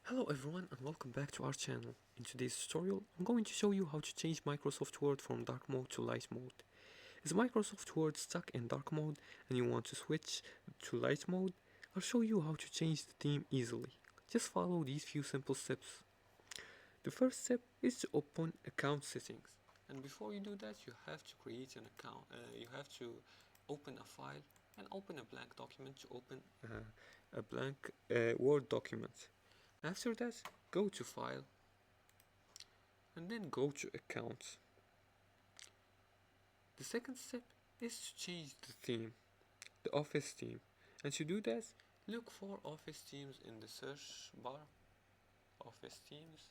Hello everyone and welcome back to our channel. In today's tutorial, I'm going to show you how to change Microsoft Word from dark mode to light mode. Is Microsoft Word stuck in dark mode and you want to switch to light mode? I'll show you how to change the theme easily. Just follow these few simple steps. The first step is to open account settings. And before you do that, you have to create an account. You have to open a file and open a blank document to open a blank Word document. After that, go to File and then go to Accounts. The second step is to change the theme, the Office theme. And to do that, look for Office themes in the search bar. Office themes.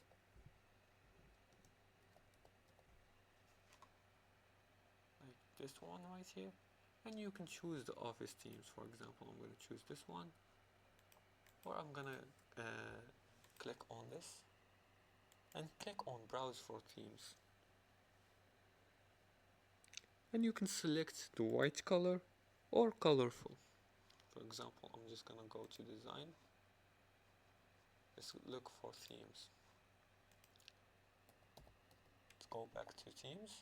Like this one right here. And you can choose the Office themes. For example, I'm going to choose this one. Or I'm going to click on this and click on Browse for Themes. And you can select the white color or colorful. For example, I'm just gonna go to design. Let's look for themes. Let's go back to themes.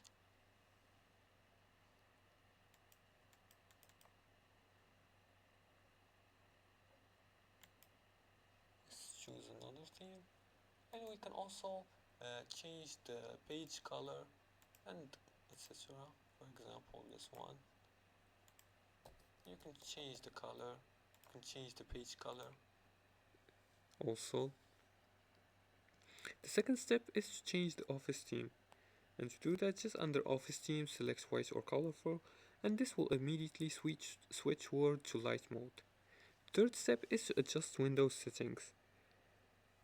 Let's choose another theme. And we can also change the page color and etc. For example, this one. You can change the color, you can change the page color. Also, the second step is to change the Office theme. And to do that, just under Office theme, select white or colorful, and this will immediately switch Word to light mode. Third step is to adjust Windows settings.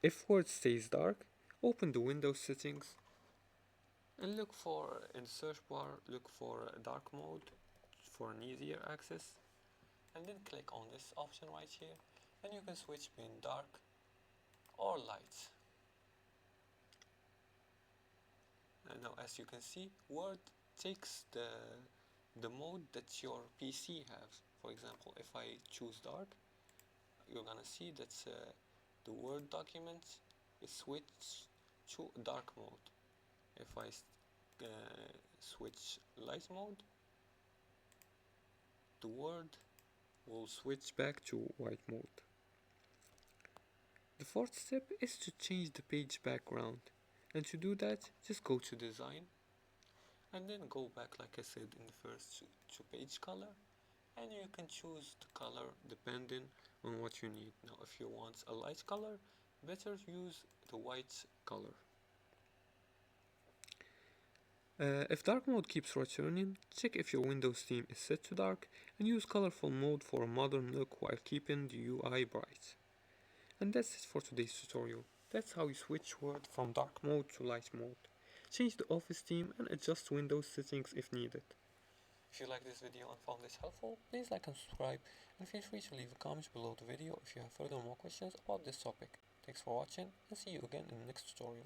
If Word stays dark, open the Windows settings and look for, in the search bar, look for dark mode for an easier access. And then click on this option right here, and you can switch between dark or light. And now as you can see, Word takes the mode that your PC has. For example, if I choose dark, you're gonna see that the Word document is switched to dark mode. If I switch light mode, the Word will switch back to white mode. The fourth step is to change the page background, and to do that, just go to design and then go back, like I said, in the first to page color, and you can choose the color depending on what you need. Now if you want a light color, better use the white color. If dark mode keeps returning, check if your Windows theme is set to dark and use colorful mode for a modern look while keeping the UI bright. And that's it for today's tutorial. That's how you switch Word from dark mode to light mode. Change the Office theme and adjust Windows settings if needed. If you like this video and found this helpful, please like and subscribe, and feel free to leave a comment below the video if you have further more questions about this topic. Thanks for watching, and see you again in the next tutorial.